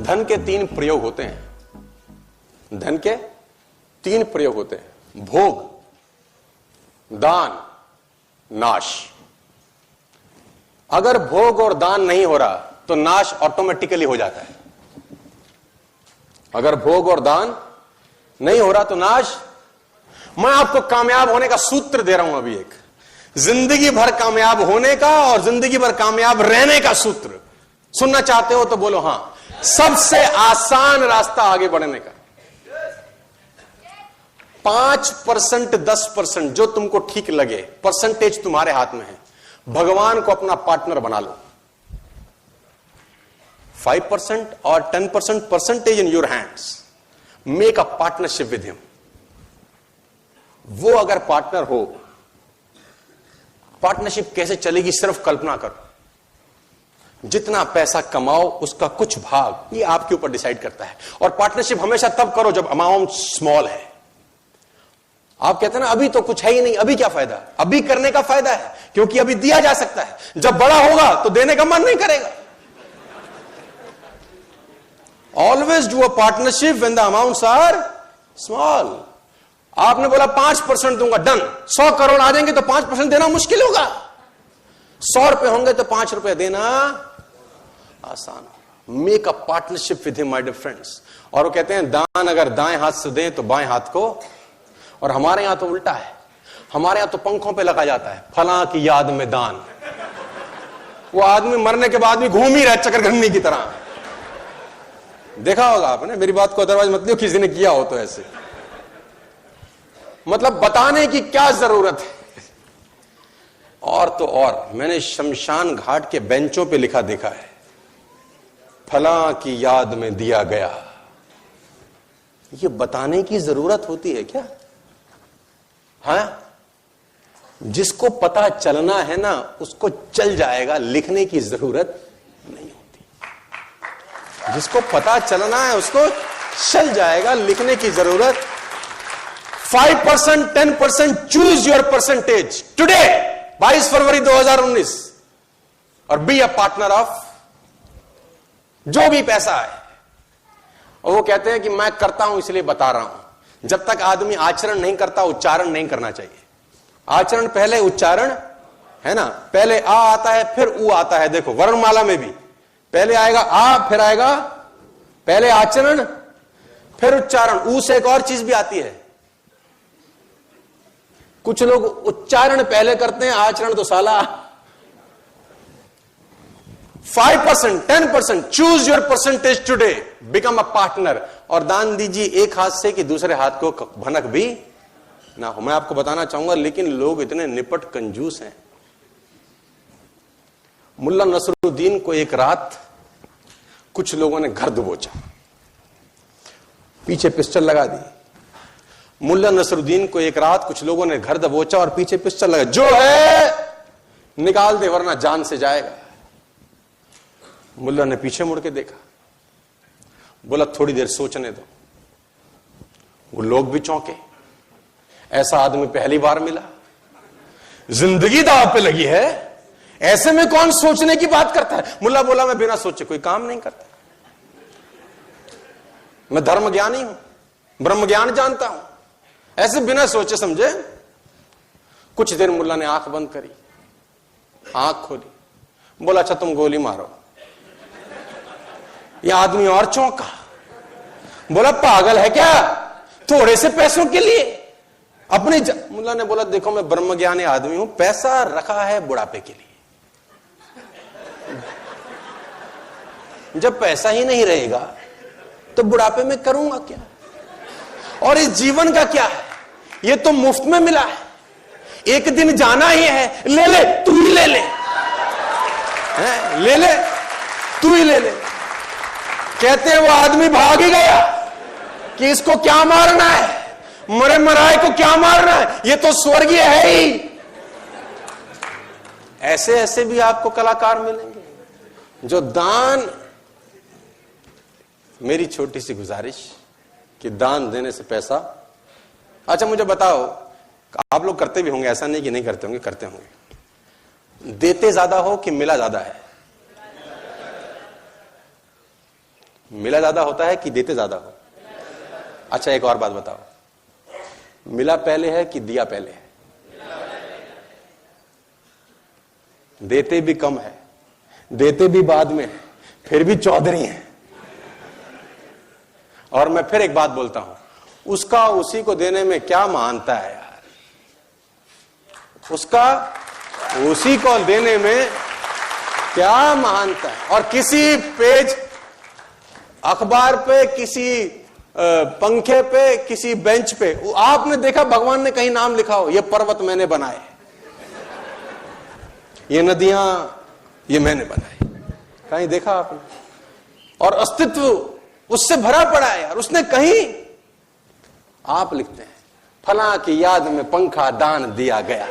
धन के 3 प्रयोग होते हैं। धन के 3 प्रयोग होते हैं: भोग, दान, नाश। अगर भोग और दान नहीं हो रहा तो नाश ऑटोमेटिकली हो जाता है। अगर भोग और दान नहीं हो रहा तो नाश। मैं आपको कामयाब होने का सूत्र दे रहा हूं अभी, एक जिंदगी भर कामयाब होने का और जिंदगी भर कामयाब रहने का सूत्र। सुनना चाहते हो तो बोलो हां। सबसे आसान रास्ता आगे बढ़ने का, 5%, 10% जो तुमको ठीक लगे, परसेंटेज तुम्हारे हाथ में है। भगवान को अपना पार्टनर बना लो। 5% और 10% percentage in your hands. Make a partnership with him. वो अगर पार्टनर हो, पार्टनरशिप कैसे चलेगी सिर्फ कल्पना करो। जितना पैसा कमाओ उसका कुछ भाग ये आपके ऊपर डिसाइड करता है। और पार्टनरशिप हमेशा तब करो जब अमाउंट स्मॉल है। आप कहते हैं ना अभी तो कुछ है ही नहीं, अभी क्या फायदा। अभी करने का फायदा है क्योंकि अभी दिया जा सकता है। जब बड़ा होगा तो देने का मन नहीं करेगा। Always do a partnership when the amounts are small. आपने बोला 5% दूंगा, डन। 100 करोड़ आ जाएंगे तो 5% देना मुश्किल होगा। 100 रुपए होंगे तो 5 रुपए देना आसान। Make a partnership with him my dear friends. और वो कहते हैं दान अगर दाएं हाथ से दें तो बाएं हाथ को। और हमारे यहां तो उल्टा है। हमारे यहां तो पंखों पे लगा जाता है, फलां की याद में दान। वो आदमी मरने के बाद भी घूम ही रहा है चक्करघन्नी की तरह। देखा होगा आपने, मेरी बात को अदरवाइज मत लियो, किसी ने किया हो तो ऐसे। मतलब बताने की क्या जरूरत है। और तो और मैंने शमशान घाट के बेंचों पे लिखा देखा है, फलां की याद में दिया गया। ये बताने की जरूरत होती है क्या? हाँ, जिसको पता चलना है ना उसको चल जाएगा, लिखने की जरूरत नहीं होती। जिसको पता चलना है उसको चल जाएगा, लिखने की जरूरत। 5%, 10%, चूज योर परसेंटेज टुडे, 22 फरवरी 2019, और बी अ पार्टनर ऑफ जो भी पैसा है। और वो कहते हैं कि मैं करता हूं इसलिए बता रहा हूं। जब तक आदमी आचरण नहीं करता उच्चारण नहीं करना चाहिए। आचरण पहले उच्चारण है ना। पहले आ आता है फिर ऊ आता है। देखो वर्णमाला में भी पहले आएगा आ, फिर आएगा पहले आचरण फिर उच्चारण। ऊ से एक और चीज भी आती है। कुछ लोग उच्चारण पहले करते हैं, आचरण तो साला। 5%, 10%, choose your percentage today, become a partner. और दान दीजिए एक हाथ से कि दूसरे हाथ को भनक भी ना हो। मैं आपको बताना चाहूंगा, लेकिन लोग इतने निपट कंजूस हैं। मुल्ला नसरुद्दीन को एक रात कुछ लोगों ने घर दबोचा, पीछे पिस्टल लगा दी। मुल्ला नसरुद्दीन को एक रात कुछ लोगों ने घर दबोचा और पीछे पिस्टल लगा, जो है निकाल दे वरना जान से जाएगा। मुल्ला ने पीछे मुड़ के देखा, बोला थोड़ी देर सोचने दो। वो लोग भी चौंके, ऐसा आदमी पहली बार मिला, जिंदगी दांव पे लगी है, ऐसे में कौन सोचने की बात करता है। मुल्ला बोला मैं बिना सोचे कोई काम नहीं करता, मैं धर्म ज्ञानी हूं, ब्रह्म ज्ञान जानता हूं, ऐसे बिना सोचे समझे। कुछ देर मुल्ला ने आंख बंद करी, आंख खोली, बोला अच्छा तुम गोली मारो। यह आदमी और चौंका, बोला पागल है क्या, थोड़े से पैसों के लिए अपने मुल्ला ने बोला देखो मैं ब्रह्म ज्ञानी आदमी हूं, पैसा रखा है बुढ़ापे के लिए। जब पैसा ही नहीं रहेगा तो बुढ़ापे में करूंगा क्या। और इस जीवन का क्या है, ये तो मुफ्त में मिला है, एक दिन जाना ही है, ले ले तू ही ले ले, ले ले तू ही ले ले। कहते हैं वो आदमी भाग ही गया कि इसको क्या मारना है, मरे मराए को क्या मारना है, ये तो स्वर्गीय है ही। ऐसे ऐसे भी आपको कलाकार मिलेंगे जो दान। मेरी छोटी सी गुजारिश कि दान देने से पैसा। अच्छा मुझे बताओ, आप लोग करते भी होंगे, ऐसा नहीं कि नहीं करते होंगे, करते होंगे। देते ज्यादा हो कि मिला ज्यादा है? मिला ज्यादा होता है कि देते ज्यादा हो? अच्छा एक और बात बताओ, मिला पहले है कि दिया पहले है? देते भी कम है, देते भी बाद में है, फिर भी चौधरी है। और मैं फिर एक बात बोलता हूं, उसका उसी को देने में क्या महानता है यार? उसका उसी को देने में क्या महानता है? और किसी पेज अखबार पे, किसी पंखे पे, किसी बेंच पे आपने देखा भगवान ने कहीं नाम लिखा हो, ये पर्वत मैंने बनाए, ये नदियां ये मैंने बनाई? कहीं देखा आपने? और अस्तित्व उससे भरा पड़ा है यार, उसने कहीं। आप लिखते हैं फला की याद में पंखा दान दिया गया,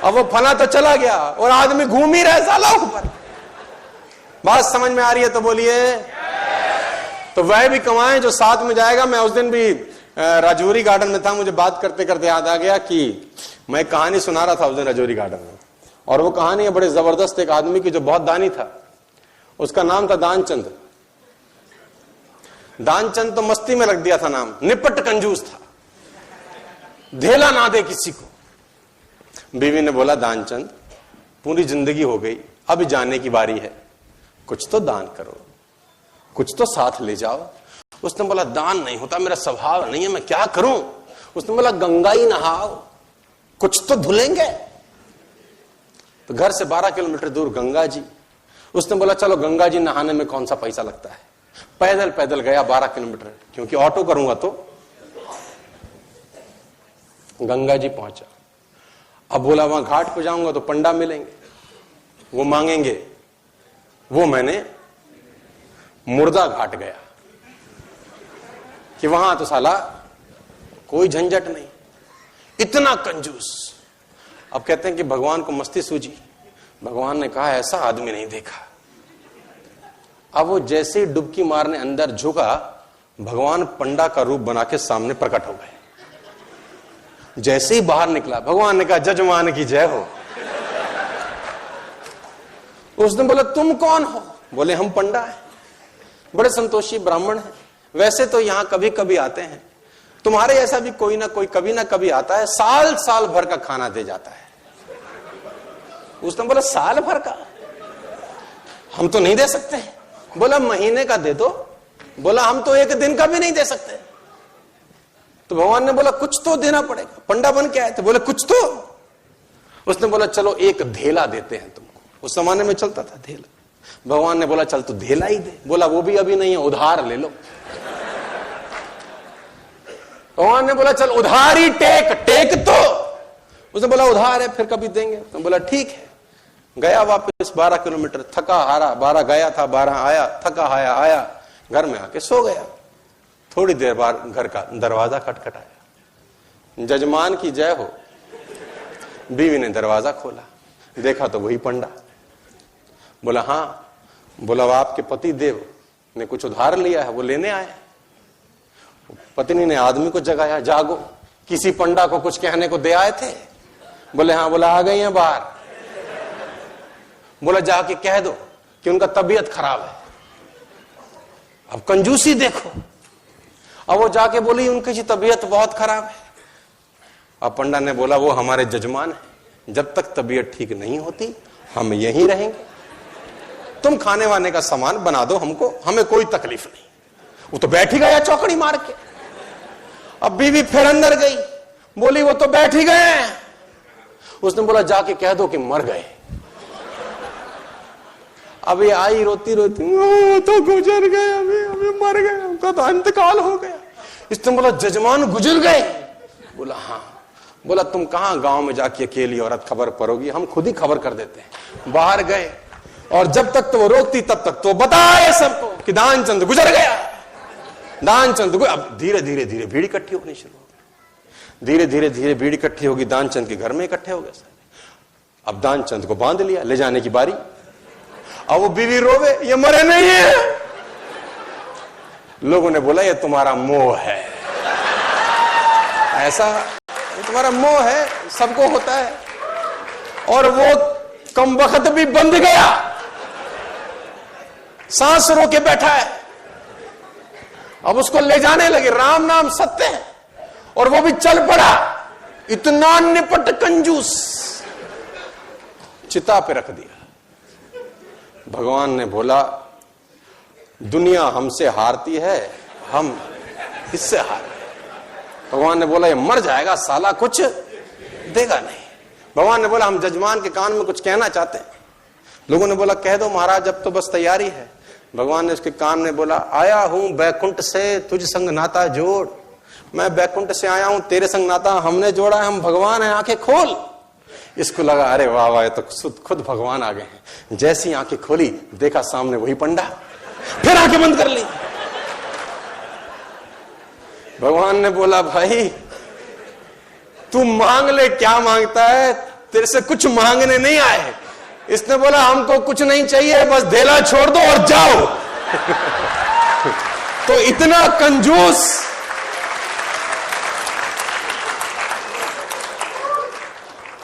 अब वो फला तो चला गया और आदमी घूम ही रहे सालों ऊपर। बात समझ में आ रही है तो बोलिए। तो वह भी कमाए जो साथ में जाएगा। मैं उस दिन भी राजौरी गार्डन में था, मुझे बात करते करते याद आ गया कि मैं कहानी सुना रहा था उस दिन राजौरी गार्डन में, और वो कहानी है बड़े जबरदस्त एक आदमी की जो बहुत दानी था। उसका नाम था दानचंद। दानचंद तो मस्ती में रख दिया था नाम, निपट कंजूस था, धेला ना दे किसी को। बीवी ने बोला दानचंद पूरी जिंदगी हो गई, अब जाने की बारी है, कुछ तो दान करो, कुछ तो साथ ले जाओ। उसने बोला दान नहीं होता, मेरा स्वभाव नहीं है, मैं क्या करूं? उसने बोला गंगा ही नहाओ, कुछ तो धुलेंगे। तो घर से 12 किलोमीटर दूर गंगा जी। उसने बोला चलो गंगा जी नहाने में कौन सा पैसा लगता है। पैदल पैदल गया 12 किलोमीटर, क्योंकि ऑटो करूंगा तो। गंगा जी पहुंचा। अब बोला वहां घाट पे जाऊंगा तो पंडा मिलेंगे, वो मांगेंगे। वो मैंने मुर्दा घाट गया कि वहां तो साला कोई झंझट नहीं, इतना कंजूस। अब कहते हैं कि भगवान को मस्ती सूझी। भगवान ने कहा ऐसा आदमी नहीं देखा। अब वो जैसे ही डुबकी मारने अंदर झुका, भगवान पंडा का रूप बना के सामने प्रकट हो गए। जैसे ही बाहर निकला, भगवान ने कहा जजमान की जय हो। उसने बोला तुम कौन हो? बोले हम पंडा हैं, बड़े संतोषी ब्राह्मण हैं, वैसे तो यहां कभी कभी आते हैं, तुम्हारे ऐसा भी कोई ना कोई कभी ना कभी आता है, साल साल भर का खाना दे जाता है। उसने बोला साल भर का? हम तो नहीं दे सकते। बोला महीने का दे दो। बोला हम तो एक दिन का भी नहीं दे सकते। तो भगवान ने बोला कुछ तो देना पड़ेगा, पंडा बन के आए थे, बोले कुछ तो। उसने बोला चलो एक धेला देते हैं तुमको। उस जमाने में चलता था धेला। भगवान ने बोला चल तू धेला ही दे। बोला वो भी अभी नहीं है, उधार ले लो। भगवान ने बोला चल उधार ही टेक, टेक तो। उसने बोला उधार है फिर कभी देंगे। तो बोला ठीक है। गया वापस 12 किलोमीटर, थका हारा। 12 गया था, 12 आया, थका हाया आया, घर में आके सो गया। थोड़ी देर बाद घर का दरवाजा खटखटाया। जजमान की जय हो। बीवी ने दरवाजा खोला, देखा तो वही पंडा। बोला हाँ। बोला वो आपके पति देव ने कुछ उधार लिया है, वो लेने आए। पत्नी ने आदमी को जगाया, जागो, किसी पंडा को कुछ कहने को दे आए थे? बोले हाँ। बोला आ गई हैं बाहर। बोला जाके कह दो कि उनका तबीयत खराब है। अब कंजूसी देखो। अब वो जाके बोली उनकी तबीयत बहुत खराब है। अब पंडा ने बोला वो हमारे जजमान है, जब तक तबीयत ठीक नहीं होती हम यहीं रहेंगे, तुम खाने वाने का सामान बना दो हमको, हमें कोई तकलीफ नहीं। वो तो बैठ ही गया चौकड़ी मार के। अब बीवी फिर अंदर गई, बोली वो तो बैठ ही गए। उसने बोला जाके कह दो कि मर गए। अभी आई रोती रोती, तो गुजर गए, अभी मर गए, उनका तो इंतकाल हो गया। इसने बोला जजमान गुजर गए? बोला हाँ। बोला तुम कहां गांव में जाके अकेली औरत खबर परोगी, हम खुद ही खबर कर देते हैं। बाहर गए और जब तक तो वो रोकती तब तक तो बताए सबको कि दानचंद गुजर गया, दानचंद। अब धीरे धीरे धीरे भीड़ इकट्ठी होनी शुरू हो गई। धीरे धीरे धीरे भीड़ इकट्ठी होगी, दानचंद के घर में इकट्ठे हो गए सारे। अब दानचंद को बांध लिया, ले जाने की बारी। अब वो बीवी रोवे, ये मरे नहीं है। लोगों ने बोला ये तुम्हारा मोह है, ऐसा ये तुम्हारा मोह है, सबको होता है। और वो कम वक्त भी बंध गया, सांस रोके बैठा है। अब उसको ले जाने लगे, राम नाम सत्य है, और वो भी चल पड़ा। इतना निपट कंजूस, चिता पे रख दिया। भगवान ने बोला, दुनिया हमसे हारती है, हम इससे हार गए। भगवान ने बोला, ये मर जाएगा साला, कुछ देगा नहीं। भगवान ने बोला, हम जजमान के कान में कुछ कहना चाहते हैं। लोगों ने बोला, कह दो महाराज, अब तो बस तैयारी है। भगवान ने उसके कान में बोला, आया हूं बैकुंठ से तुझ संग नाता जोड़। मैं बैकुंठ से आया हूं, तेरे संग नाता हमने जोड़ा है, हम भगवान है, आंखें खोल। इसको लगा, अरे वाह वाह, ये तो खुद भगवान आ गए हैं। जैसी आंखें खोली, देखा सामने वही पंडा, फिर आंखें बंद कर ली। भगवान ने बोला, भाई तू मांग ले, क्या मांगता है, तेरे से कुछ मांगने नहीं आए। इसने बोला, हमको कुछ नहीं चाहिए, बस धेला छोड़ दो और जाओ। तो इतना कंजूस,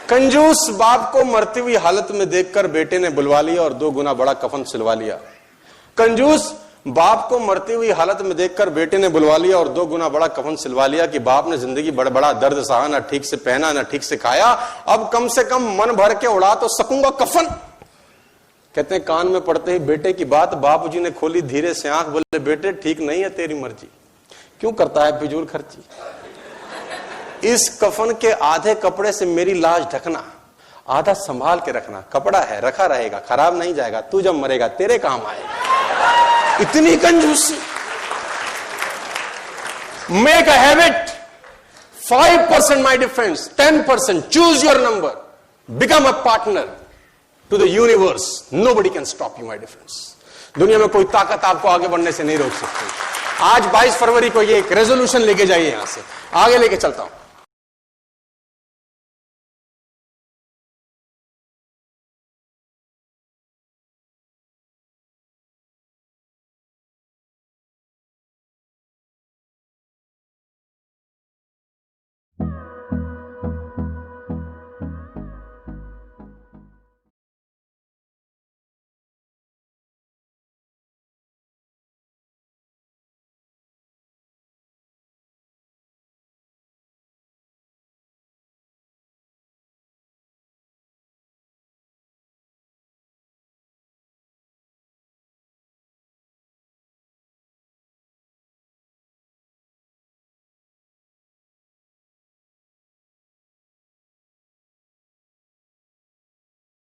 कंजूस बाप को मरती हुई हालत में देखकर बेटे ने बुलवा लिया और 2 गुना बड़ा कफन सिलवा लिया। कंजूस बाप को मरती हुई हालत में देखकर बेटे ने बुलवा लिया और 2 गुना बड़ा कफन सिलवा लिया कि बाप ने जिंदगी बड़ा दर्द सहा, ना ठीक से पहना, ना ठीक से खाया, अब कम से कम मन भर के उड़ा तो सकूंगा कफन। कहते हैं, कान में पड़ते ही बेटे की बात बापूजी ने खोली धीरे से आंख, बोले, बेटे ठीक नहीं है तेरी मर्जी, क्यों करता है फिजूल खर्ची। इस कफन के आधे कपड़े से मेरी लाश ढकना, आधा संभाल के रखना। कपड़ा है, रखा रहेगा, खराब नहीं जाएगा, तू जब मरेगा तेरे काम आएगा। इतनी कंजूसी। Make a habit, 5% my difference, 10%, choose your number, become a partner to the universe, nobody can stop you my difference. दुनिया में कोई ताकत आपको आगे बढ़ने से नहीं रोक सकती। आज 22 फरवरी को ये एक रेजोल्यूशन लेके जाइए, यहां से आगे लेके चलता हूं।